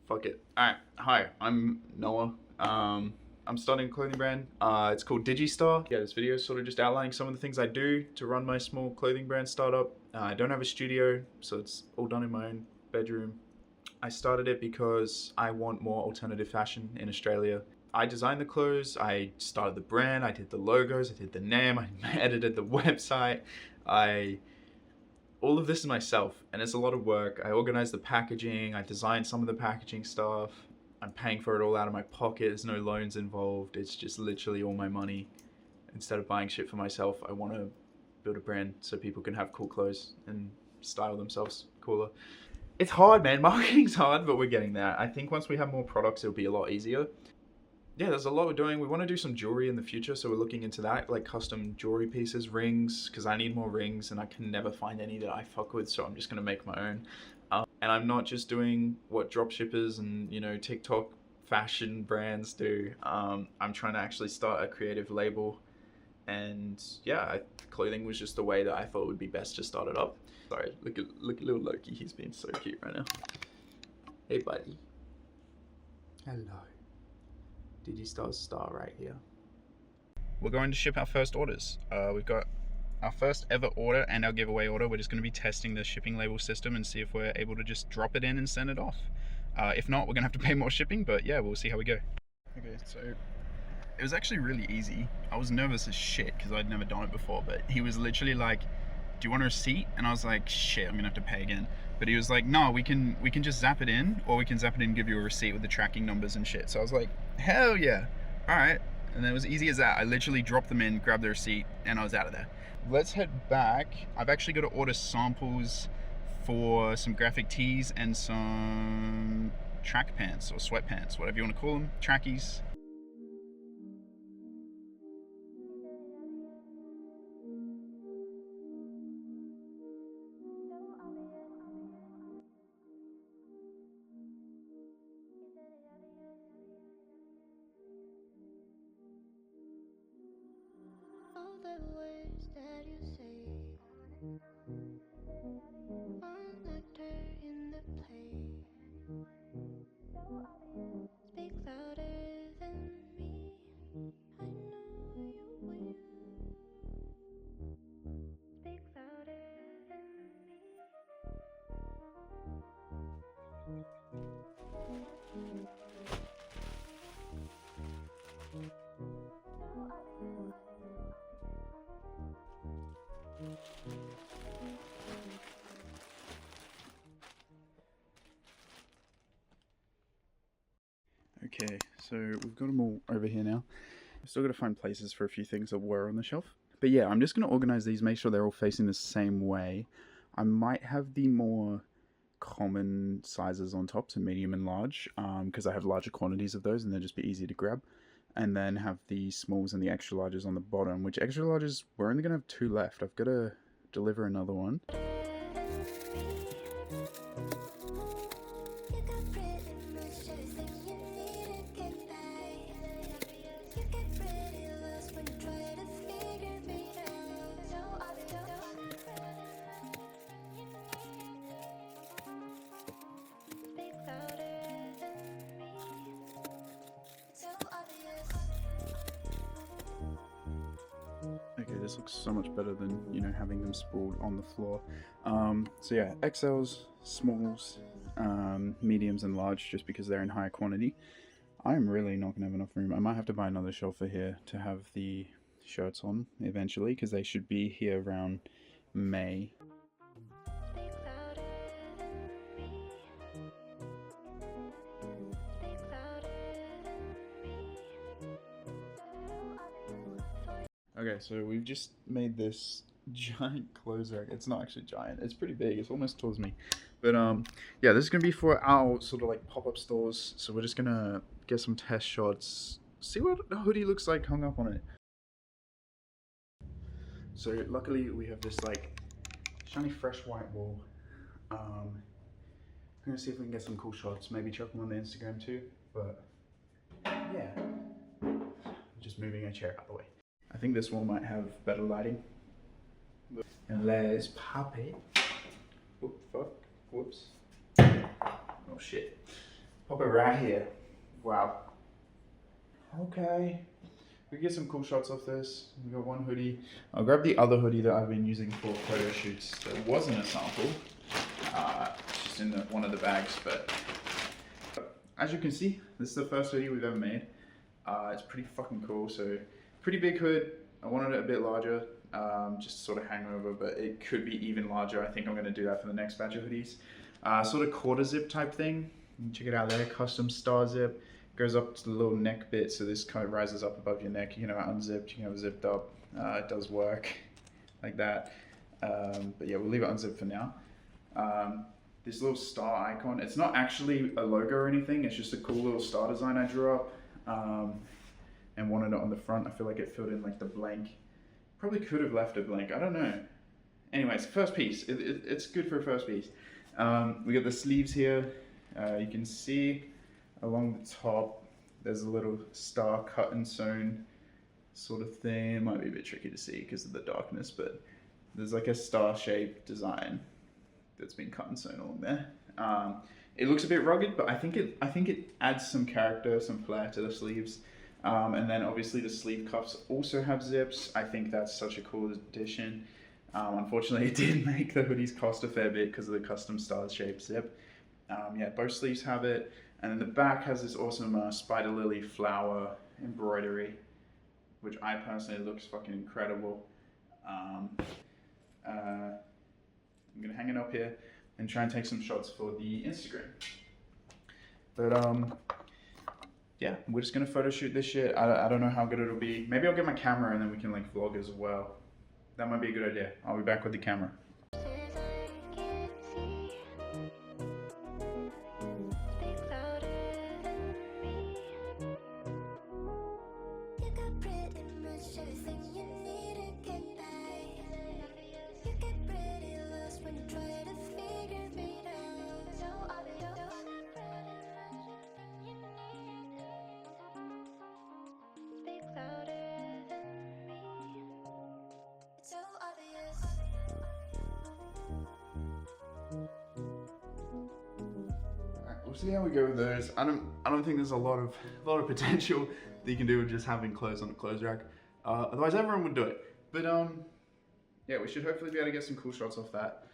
Fuck it. Alright, hi, I'm Noah. I'm starting a clothing brand. It's called Digistar. Yeah, this video is sort of just outlining some of the things I do to run my small clothing brand startup. I don't have a studio, so it's all done in my own bedroom. I started it because I want more alternative fashion in Australia. I designed the clothes, I started the brand, I did the logos, I did the name, I edited the website, all of this is myself, and it's a lot of work. I organize the packaging, I design some of the packaging stuff. I'm paying for it all out of my pocket. There's no loans involved. It's just literally all my money. Instead of buying shit for myself, I want to build a brand so people can have cool clothes and style themselves cooler. It's hard, man. Marketing's hard, but we're getting there. I think once we have more products, it'll be a lot easier. Yeah, there's a lot we're doing. We want to do some jewelry in the future, so we're looking into that, like custom jewelry pieces, rings, because I need more rings and I can never find any that I fuck with, so I'm just gonna make my own. And I'm not just doing what dropshippers and TikTok fashion brands do. I'm trying to actually start a creative label, and yeah, clothing was just the way that I thought would be best to start it up. Sorry, look at little Loki. He's being so cute right now. Hey, buddy. Hello. Digistar's star right here. We're going to ship our first orders. We've got our first ever order and our giveaway order. We're just going to be testing the shipping label system and see if we're able to just drop it in and send it off. If not, we're going to have to pay more shipping, but yeah, we'll see how we go. Okay, so it was actually really easy. I was nervous as shit because I'd never done it before, but he was literally like, do you want a receipt? And I was like, shit, I'm gonna have to pay again. But he was like, no, we can just zap it in, or we can zap it in and give you a receipt with the tracking numbers and shit. So I was like, hell yeah, all right. And then it was easy as that. I literally dropped them in, grabbed the receipt, and I was out of there. Let's head back. I've actually got to order samples for some graphic tees and some track pants or sweatpants, whatever you want to call them, trackies. The words that you say, one actor in the play, speak louder than me. I know you will. Speak louder than me. Okay, so we've got them all over here now. I've still got to find places for a few things that were on the shelf. But yeah, I'm just going to organize these, make sure they're all facing the same way. I might have the more common sizes on top, so medium and large, because I have larger quantities of those and they'll just be easy to grab. And then have the smalls and the extra larges on the bottom, which extra larges, we're only going to have 2 left. I've got to deliver another one. Okay, this looks so much better than, having them sprawled on the floor. So yeah, XLs, smalls, mediums and large, just because they're in higher quantity. I'm really not going to have enough room. I might have to buy another shelf for here to have the shirts on eventually, because they should be here around May. Okay, so we've just made this giant clothes rack. It's not actually giant. It's pretty big. It's almost towards me. But yeah, this is going to be for our sort of like pop-up stores. So we're just going to get some test shots. See what a hoodie looks like hung up on it. So luckily we have this like shiny fresh white wall. I'm going to see if we can get some cool shots. Maybe chuck them on the Instagram too. But yeah, I'm just moving a chair out of the way. I think this one might have better lighting. And let's pop it. Oh, fuck. Whoops. Oh, shit. Pop it right here. Wow. Okay. We get some cool shots off this. We got one hoodie. I'll grab the other hoodie that I've been using for photo shoots. That wasn't a sample. It's just in one of the bags, but as you can see, this is the first hoodie we've ever made. It's pretty fucking cool. So pretty big hood. I wanted it a bit larger, just to sort of hang over, but it could be even larger. I think I'm gonna do that for the next batch of hoodies. Sort of quarter zip type thing. Check it out there, custom star zip. Goes up to the little neck bit, so this kind of rises up above your neck. You can have it unzipped, you can have it zipped up. It does work like that. But yeah, we'll leave it unzipped for now. This little star icon, it's not actually a logo or anything, it's just a cool little star design I drew up. And wanted it on the front. I feel like it filled in like the blank. Probably could have left it blank, I don't know. Anyways, first piece, it's good for a first piece. We got the sleeves here. You can see along the top, there's a little star cut and sewn sort of thing. It might be a bit tricky to see because of the darkness, but there's like a star-shaped design that's been cut and sewn along there. It looks a bit rugged, but I think it adds some character, some flair to the sleeves. And then obviously the sleeve cuffs also have zips. I think that's such a cool addition. Unfortunately, it did make the hoodies cost a fair bit because of the custom star-shaped zip. Yeah, both sleeves have it. And then the back has this awesome spider lily flower embroidery, which I personally looks fucking incredible. I'm gonna hang it up here and try and take some shots for the Instagram. But yeah, we're just gonna photo shoot this shit. I don't know how good it'll be. Maybe I'll get my camera and then we can like vlog as well. That might be a good idea. I'll be back with the camera. We'll see how we go with those. I don't think there's a lot of potential that you can do with just having clothes on a clothes rack. Otherwise everyone would do it. But yeah, we should hopefully be able to get some cool shots off that.